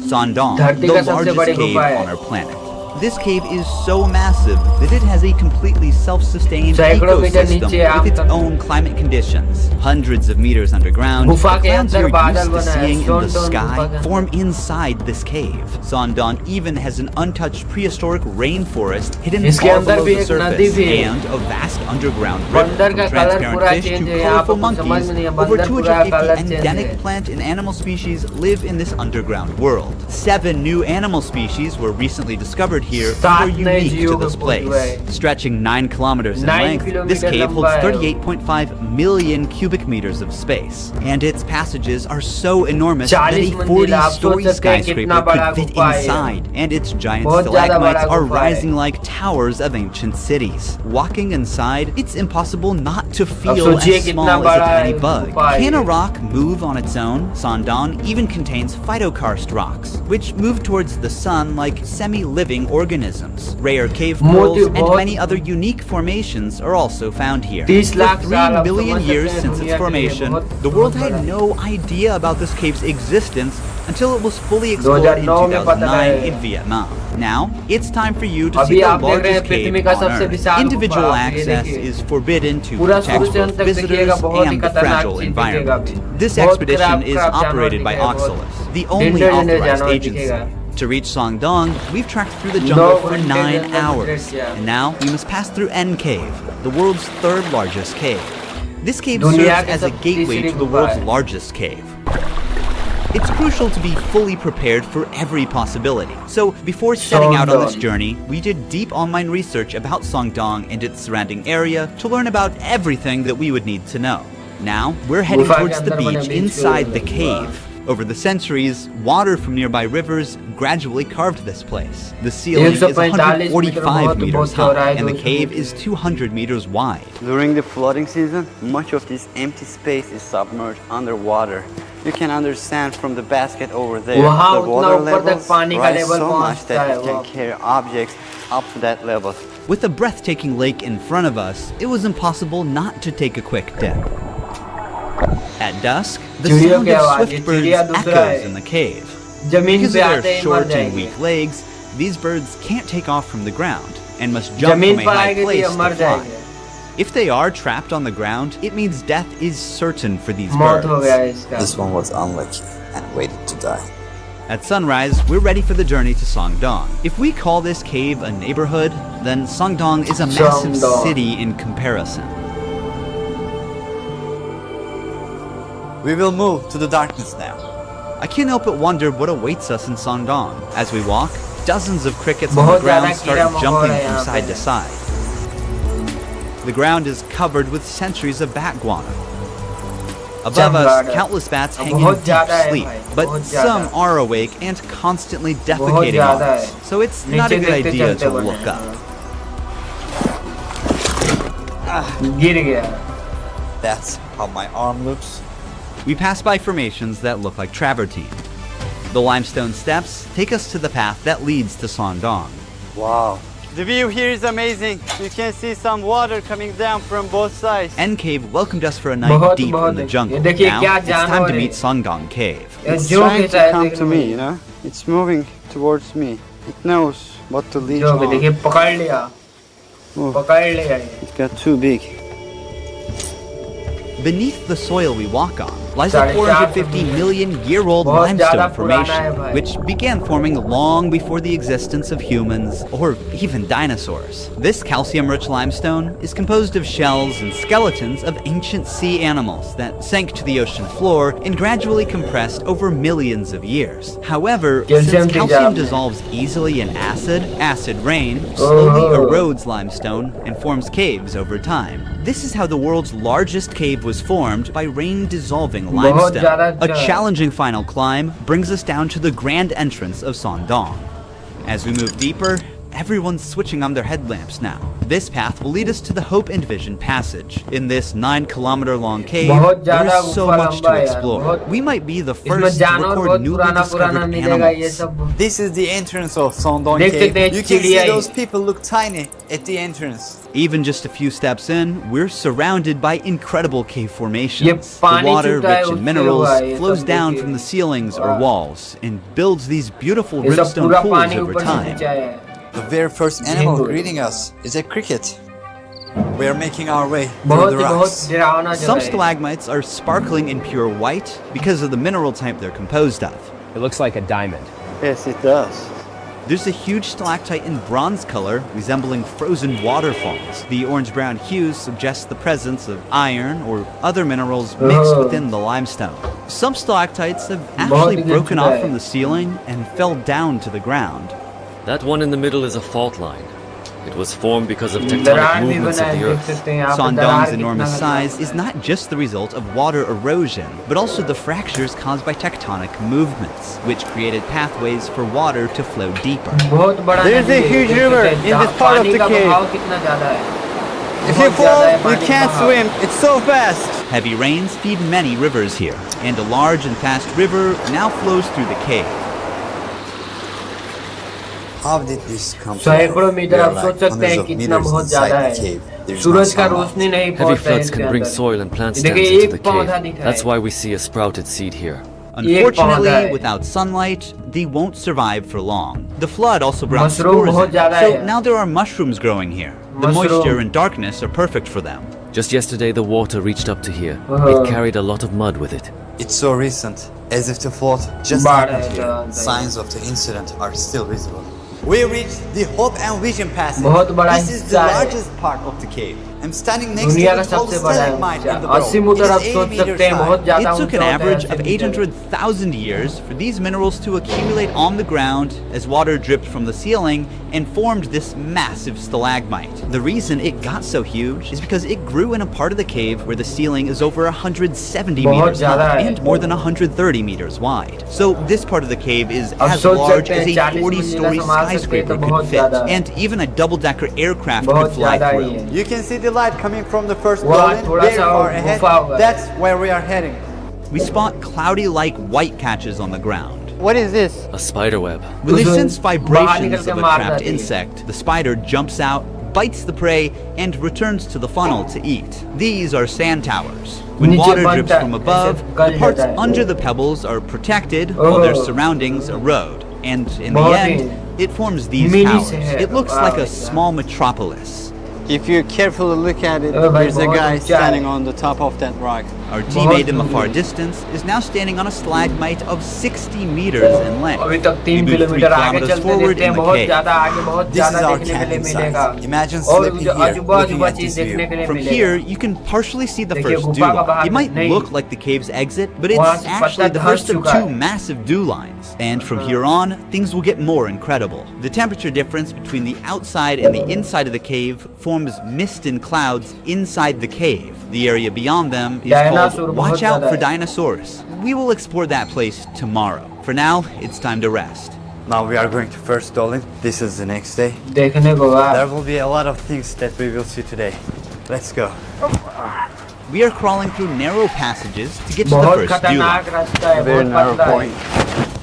Sandong, धरती the का सबसे largest बड़ी cave गुफा है। on our planet. This cave is so massive that it has a completely self-sustained सैकड़ों मीटर ecosystem नीचे with its आमतौर own climate conditions. Hundreds of meters underground, the गुफा के clouds अंदर you're बादल used to बना है, seeing in stone the tone गुफा sky के अंदर। form inside this cave. Sandong even has an untouched prehistoric rainforest hidden इसके far अंदर below भी the एक नदी surface भी है। and a vast underground river. बंदर From का कलर transparent पूरा fish चेंज to है, यहाँ colorful पर कुछ समझ monkeys, में नहीं है, over बंदर पूरा 250 कलर चेंज endemic है। plant and animal species live in this underground world. 7 new animal species were recently discovered here and are 7 नए unique to जीवों this को खोज हुआ place. है। Stretching 9 kilometers in 9 length, this kilometre cave holds लंबा है। 38.5 million cubic meters of space, and its passages are so enormous that 40 a मंजिल, आप 40-story सोच सकते हैं कितना skyscraper बड़ा could fit गुफा है ये। inside, and its giant बहुत ज़्यादा बड़ा stalagmites are गुफा है। rising like towers of ancient cities. Walking inside, it's impossible not to feel सोचिए as कितना small as a बड़ा tiny bug. गुफा है Can a ये। rock move on its own? Sandong even contains phytokarst rocks, which move towards the sun like semi-living organisms. Rare cave pearls and बहुत- many other unique formations are also found here. 30 For lakh 3 साल आप million समझ years सकते हैं since दुनिया its के लिए formation, बहुत- the world बहुत had बड़ा no idea about this cave's existence until it was fully explored in 2009 में पता 2009 लगा। in Vietnam. Now, it's time for you to अभी see the आप देख रहे हैं largest पृथ्वी cave का on सबसे Earth. विशाल Individual गुफा, ये access देखिए। is forbidden to पूरा protect शुरू से अंत both तक देखिएगा, visitors बहुत ही and the खतरनाक fragile चीज दिखेगा environment. अभी। This बहुत expedition खराब- is खराब जानवर operated by दिखेगा, बहुत Oxalis, the only dangerous authorized जानवर agency. दिखेगा। To reach Sangdong, we've trekked through the jungle for 9 घंटे hours. किया। And now we must pass through N Cave, the world's 3rd largest cave. This cave दुनिया serves की as a सब gateway तीसरी to the गुफा world's है। largest cave. It's crucial to be fully prepared for every possibility. So before setting out on this Songdong. journey, we did deep online research about Songdong and its surrounding area to learn about everything that we would need to know. Now, we're heading गुफा के towards the अंदर बने beach बीच inside को the cave. Over the centuries, water from nearby rivers gradually carved this place. The ceiling is 145 meters high, and the cave is 200 meters wide. During the flooding season, much of this empty space is submerged underwater. You can understand from the basket over there, वहाँ the उतना water ऊपर तक levels पानी का rise level so much that पहुँचता है you can वो। carry objects up to that level. With a breathtaking lake in front of us, it was impossible not to take a quick dip. At dusk, the चिड़ियों sound की of आवाज़, ये swift birds चिड़िया दूसरा echoes है। in the cave. जमीन Because पे of आते their ही मर short and जाएंगे। weak legs, these birds can't take off from the ground and must jump जमीन from a पर high आएंगे तो place ये to मर fly. जाएंगे। If they are trapped on the ground, it means death is certain for these मौत हो गया है birds. इसका। This one was unlucky and waited to die. At sunrise, we're ready for the journey to Songdong. If we call this cave a neighborhood, then Songdong is a massive Songdong. city in comparison. We will move to the darkness now. I can't help but wonder what awaits us in Songdong. As we walk, dozens of crickets on the बहुत ground ज़्यादा start कीड़ा jumping मकोड़ा है from यहाँ side पे। to side. The ground is covered with centuries of bat guano. Above us, चमगादड़। countless bats hang in बहुत deep ज़्यादा है sleep, भाई, but बहुत ज़्यादा। some are awake and constantly बहुत defecating on ज़्यादा us. है। So it's not a नीचे good देखते idea चलते to बने look हैं। up. गिर गया। That's how my arm looks. We pass by formations that look like travertine. The limestone steps take us to the path that leads to Songdong. Wow. The view here is amazing. You can see some water coming down from both sides. N Cave welcomed us for a night बहुत- deep बहुत in the है। jungle. ये देखिए Now, क्या it's time जानवर to है। meet Songdong Cave. ये It's जो trying भी to शायद come देखने to में- me, you know? It's moving towards me. It knows what to leech जो भी on. देखिए पकड़ लिया। Oh. पकड़ लिया ये। It got too big. Beneath the soil we walk on lies a 450 450 million year old बहुत ज़्यादा limestone पुराना है formation, भाई। which began forming long before the existence of humans or even dinosaurs. This calcium-rich limestone is composed of shells and skeletons of ancient sea animals that sank to the ocean floor and gradually compressed over millions of years. However, Calcium since की calcium जाम में। dissolves easily in acid rain slowly Oh. erodes limestone and forms caves over time. This is how the world's largest cave was formed, by rain dissolving बहुत limestone. ज़्यादा A अच्छा। challenging final climb brings us down to the grand entrance of Songdong. As we move deeper, everyone's switching on their headlamps now. This path will lead us to the Hope and Vision Passage. In this 9-kilometer-long cave, बहुत there ज़्यादा is so गुफा much लंबा to है यार, explore. बहुत- We might be the इसमें first to जानवर record बहुत newly पुराना discovered मिलेगा ये animals. सब। This is the entrance of Songdong देख Cave. सकते हैं You can see चिड़िया ही। those people look tiny at the entrance. Even just a few steps in, we're surrounded by incredible cave formations. ये The पानी water, छूटा है rich in उससे minerals, हुआ है, ये flows सब down देखिए। from the ceilings or वाह। walls and builds these beautiful ये सब rimstone पूरा pools पानी over ऊपर से time. नीचे आया है। The very first animal Jingle. greeting us is a cricket. We are making our way through बहुत the ही बहुत rocks. डरावना Some जगह है। stalagmites are sparkling in pure white because of the mineral type they're composed of. It looks like a diamond. Yes, it does. There's a huge stalactite in bronze color, resembling frozen waterfalls. The orange-brown hues suggest the presence of iron or other minerals mixed Oh. within the limestone. Some stalactites have बहुत actually ही broken अच्छा off है। from the ceiling and fell down to the ground. That one in the middle is a fault line. It was formed because of tectonic दरार भी movements बना of है, the देख earth. सकते हैं यहाँ पर दरार Sandong's कितना enormous खतरनाक size है। is not just the result of water erosion, but also the fractures caused by tectonic movements, which created pathways for water to flow deeper. बहुत बड़ा There's नदी a है, huge देख river सकते हैं, in this part of पानी the का cave. बहाव कितना ज्यादा है। If you बहुत ज्यादा fall, है you पानी का can't बहाव। swim. It's so fast. Heavy rains feed many rivers here, and a large and fast river now flows through the cave. How did this come to सैकड़ों life? Metre We are आप सोच like सकते hundreds हैं of कितना meters बहुत ज्यादा inside है। the cave. There is Suraj no का sunlight. रोशनी नहीं Heavy पहुंचता है floods इसके can bring अंदर। soil and plant ये stems देखिए, into एक the पौधा cave. दिख रहा That's है। why we see a sprouted seed here. Unfortunately, पौधा है। without sunlight, they won't survive for long. The flood also brought mushroom spores बहुत in, ज्यादा so है। now there are mushrooms growing here. The Mushroom. moisture and darkness are perfect for them. Just yesterday, the water reached up to here. Uh-huh. It carried a lot of mud with it. It's so recent, as if the flood just बाढ़ happened है, here. तो- Signs of the incident are still visible. We reached the Hope and Vision Passage. बहुत बड़ा This is the हिस्सा है। largest part of the cave. I'm standing next to दुनिया का the tallest सबसे बड़ा stalagmite in the world. 80 metre आप It is सोच 80 सकते meters हैं बहुत high. ज्यादा It took an ऊंचा होता है average 80 of metre. 800,000 years for these minerals to accumulate on the ground as water dripped from the ceiling and formed this massive stalagmite. The reason it got so huge is because it grew in a part of the cave where the ceiling is over 170 बहुत meters ज़्यादा high है। and more than 130 meters wide. So this part of the cave is अब as सोच large सकते as हैं, a 40 40-story मंजिला संभाल सकते हैं skyscraper तो could बहुत fit, ज़्यादा है। and even a double-decker aircraft बहुत could fly ज़्यादा through. ही है। You can see the light coming from the first वहाँ building थोड़ा very सा far ahead. गुफा होगा। That's where we are heading. We spot cloudy-like white catches on the ground. What is this? A spider web. When they उसमें sense बाहर vibrations निकल के of a मार trapped जाती है। insect, the spider jumps out, bites the prey, and returns to the funnel to eat. These are sand towers. When नीचे water बनता drips है, from ऐसे above, गल the parts जाता है। under the pebbles are protected while their Oh. surroundings erode. And in the बहुत end, he it forms these mini towers. शहर। It looks वाह like a भैया। small metropolis. If you carefully look at it, भाई there's a बहुत guy ऊंचा है। standing on the top of that rock. Our teammate in the दूर far है। distance is now standing on a stalagmite of 60 meters in length. अभी तक We 3 move 3 kilometre आगे kilometers चलते forward देखते हैं in the बहुत cave. ज्यादा आगे बहुत This is ज्यादा our देखने के लिए camping मिलेगा site. Imagine और sleeping जो here, अजूबा looking अजूबा at चीज this देखने view. के लिए From मिलेगा here, you can partially see the देखिए, first गुफा dew का line. बाहर It might नहीं। look like the cave's exit, but वहाँ it's से actually the पत्ता first of धंस चुका 2 है। massive dew lines. And from here on, things will get more incredible. The temperature difference between the outside and the inside of the cave forms mist and clouds inside the cave. The area beyond them is Dinosaur called बहुत Watch Out ज़्यादा for है। Dinosaurs. We will explore that place tomorrow. For now, it's time to rest. Now we are going to First Dolin. This is the next day. देखने को There बाद will be a lot of things that we will see today. Let's go. We are crawling through narrow passages to get to the बहुत first dew line. खतरनाक रास्ता है Very बहुत narrow पतला point.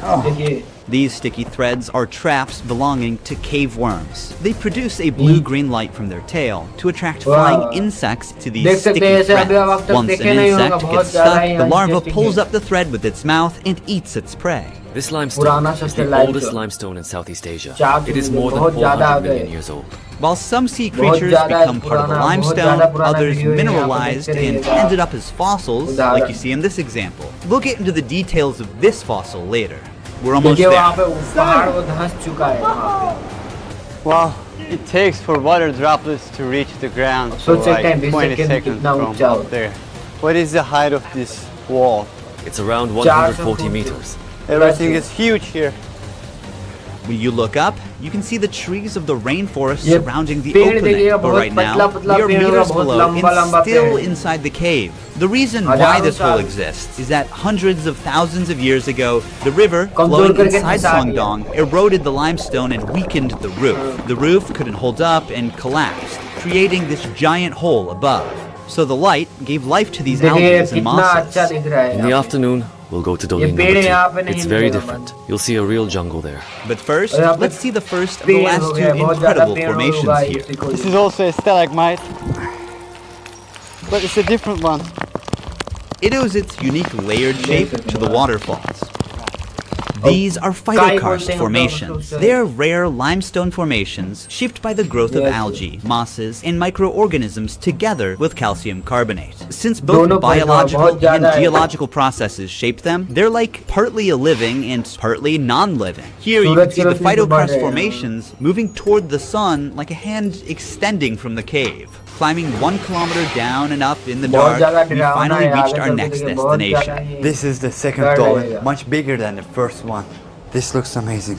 है देखिए These sticky threads are traps belonging to cave worms. They produce a blue-green light from their tail to attract Wow. flying insects to these देख सकते sticky हैं, ऐसे अभी threads. आप तक Once an देखे नहीं होगा, insect बहुत gets ज़्यादा stuck, he the larva interesting pulls है। up the thread with its mouth and eats its prey. This limestone पुराना is सबसे the लाइट oldest जो- limestone in Southeast Asia. चार It is video more than बहुत ज़्यादा 400 आ million गए। years old. While some sea बहुत creatures ज़्यादा become part of the पुराना, बहुत limestone, ज़्यादा पुराना others वीडियो है, यहाँ पे mineralized देखते and रहिएगा। ended up as fossils, उदाहरण। like you see in this example. We'll get into the details of this fossil later. We're almost देखिए वहाँ पे there. पहाड़ वो धंस चुका है वहाँ पे Wow, it takes for water droplets to reach the ground for सोच सकते हैं like 20 20 सेकंड seconds कितना from ऊंचा हो up there. What is the height of this wall? It's around 400 140 feet. meters. Everything is huge here. When you look up, you can see the trees of the rainforest ये surrounding the पेड़ opening. देखिएगा, But बहुत right now, पतला-पतला we are पेड़ होगा, meters बहुत below and लंबा-लंबा still पेड़। inside the cave. The reason why हजारों this hole साल। exists is that hundreds of thousands of years ago, the river कमजोर flowing करके inside फंसा दिया। Songdong eroded the limestone and weakened the roof. The roof couldn't hold up and collapsed, creating this giant hole above. So the light gave life to these देखिए algae and कितना अच्छा mosses. दिख रहा है In the यहाँ पे। afternoon, We'll go to ये Doling पेड़ number यहाँ पे 2. नहीं It's very मिलेगा different. You'll see a real jungle there. But first, यहाँ पे let's see the first of the पेड़ last हो two गया, बहुत ज़्यादा incredible पेड़ होगा formations here. इसी को। This is also a stalagmite, but it's a different one. It owes its unique layered shape to the waterfalls. These are phytokarst formations. They are rare limestone formations shaped by the growth of algae, mosses, and microorganisms together with calcium carbonate. Since both biological and geological processes shape them, they're like partly a living and partly non-living. Here you can see the phytokarst formations moving toward the sun like a hand extending from the cave. Climbing 1 kilometer down and up in the dark, we finally reached our next destination. This is the second dolmen, much bigger than the first one. This looks amazing.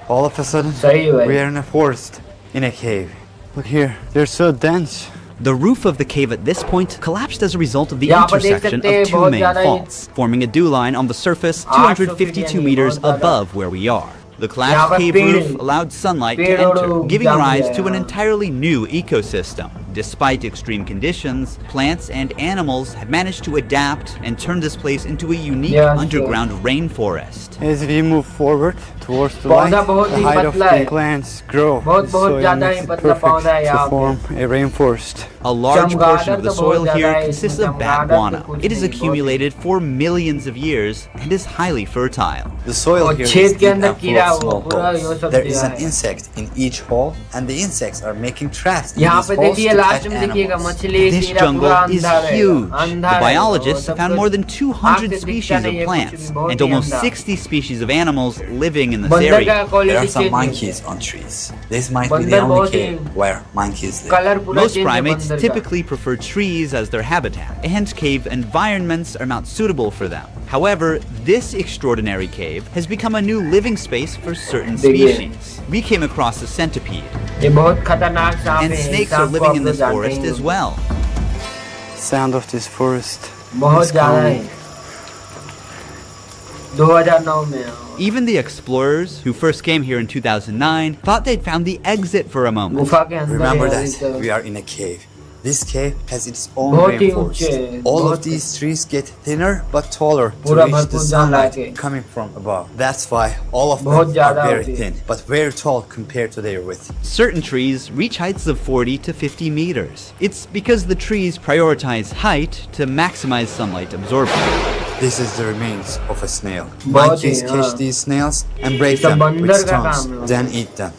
All of a sudden, we are in a forest, in a cave. Look here, they're so dense. The roof of the cave at this point collapsed as a result of the intersection of two main faults, forming a dew line on the surface 252 meters above where we are. The collapsed cave roof allowed sunlight to enter, giving rise to an entirely new ecosystem. Despite extreme conditions, plants and animals have managed to adapt and turn this place into a unique underground rainforest. As we move forward towards the light, the height of the plants grow. The soil is perfect to form a rainforest. A large portion of the soil here consists of bat guano. It is accumulated for millions of years and is highly fertile. The soil here is deep and full of small holes. There is an insect in each hole, and the insects are making traps in these holes to catch animals. This jungle is huge. The biologists have found more than 200 species of plants and almost 60 species of animals living in this area. There are some monkeys on trees. This might be the only cave where monkeys live. Most primates typically prefer trees as their habitat, and cave environments are not suitable for them. However, this extraordinary cave has become a new living space for certain species. We came across a centipede, and snakes are living in this forest as well. Sound of this forest. बहुत ज़्यादा है 2009 में Even the explorers who first came here in 2009 thought they'd found the exit for a moment. गुफा के अंदर Remember है that अभी we are in a cave. This cave has its own बहुत ही rainforest. ऊंचे, All बहुत of these trees get thinner but taller to पूरा reach the भरपूर जान sunlight लाके। coming from above. That's why all of बहुत them are ज़्यादा very होती है। thin, but very tall compared to their width. Certain trees reach heights of 40 to 50 meters. It's because the trees prioritize height to maximize sunlight absorption. This is the remains of a snail. बहुत Monkeys ही, catch हाँ। these snails and break सब them with बंदर का stones, काम है। then eat them.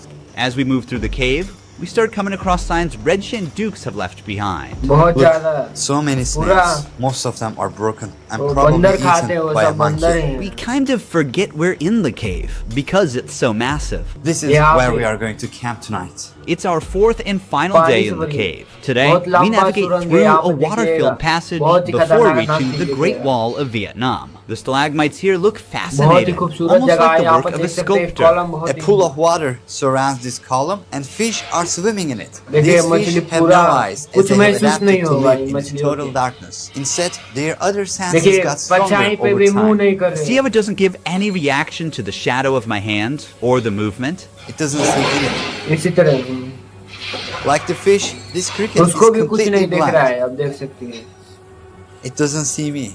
As we move through the cave, we start coming across signs red-shinned dukes have left behind. बहुत Look, ज़्यादा so many पूरा snails. Most of them are broken and वो probably बंदर खाते हैं eaten वो by a सब बंदर monkey. हैं We kind of forget we're in the cave because it's so massive. This is यहाँ where पे- we are going to camp tonight. It's our fourth and final पानी day से in the भरी। cave. Today, बहुत we लंबा navigate सुरंग है, through यहाँ a पे water-filled दिखेगा। passage बहुत ही before खतरनाक reaching रास्ते the Great दिखेगा। Wall of Vietnam. The stalagmites here look बहुत ही fascinating, खूबसूरत almost जगह like है the यहाँ work पर of a देख सकते हैं sculptor. कॉलम बहुत A he pool of water surrounds this column and fish are swimming in it. देखिए, These मछली fish have no पूरा eyes as कुछ they have महसूस नहीं adapted to होगा live इन in मछलियों total को। darkness. Instead, their other senses देखिए got stronger परछाई पे over भी मुंह time. नहीं कर रहे See how it doesn't give any reaction to the shadow of my hand or the movement? It doesn't see anything. इसी तरह Like the fish, this cricket is उसको भी कुछ completely नहीं देख रहा blind. है अब देख सकती हैं It doesn't see me.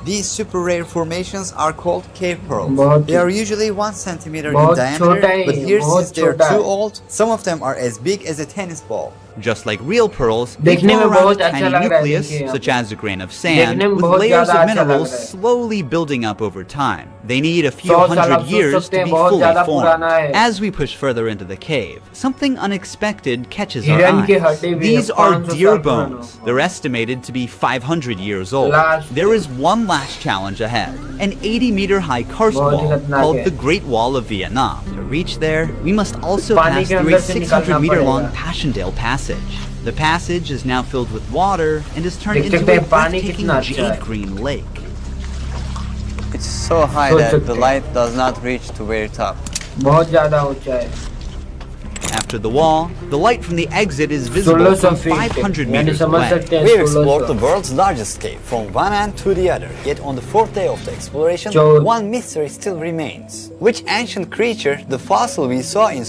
These super rare formations are called cave pearls. बहुत They are usually 1 centimeter in बहुत diameter, छोटा है, but here बहुत since they are छोटा too है। old, some of them are as big as a tennis ball. Just like real pearls, they देखने form में around बहुत a अच्छा tiny लग रहा है, nucleus, देखिए यहाँ such पे। as a grain of sand, देखने में with बहुत layers ज़्यादा of अच्छा लग minerals रहा है। slowly building up over time. They need a few 100 साल hundred आप सोच years सकते to हैं, be बहुत fully ज़्यादा formed. पुराना है। As we push further into the cave, something unexpected catches our हिरन की eye. हड्डी भी These है, are 500 deer साल पुराना। bones. They're estimated to be 500 years old. Last- There is one last challenge ahead. An 80-meter high karst बहुत ही wall खतरनाक called है। the Great Wall of Vietnam. To reach there, we must also पानी pass के through a अंदर से 600-meter long निकलना पड़ेगा। Passchendaele Passage. The passage is now filled with water and is turned देख into सकते a हैं पानी breathtaking कितना अच्छा है। jade green lake. It's so high सोच that सकते the हैं। light does not reach to very top. बहुत ज़्यादा ऊंचा है After the wall, the light from the exit is visible 1600 from feet 500 यानी meters समझ away. सकते हैं We explored the 1600 world's largest cave from one end to the other. Yet on the 4th day of the exploration, So- one mystery still remains. Which ancient creature the fossil we saw in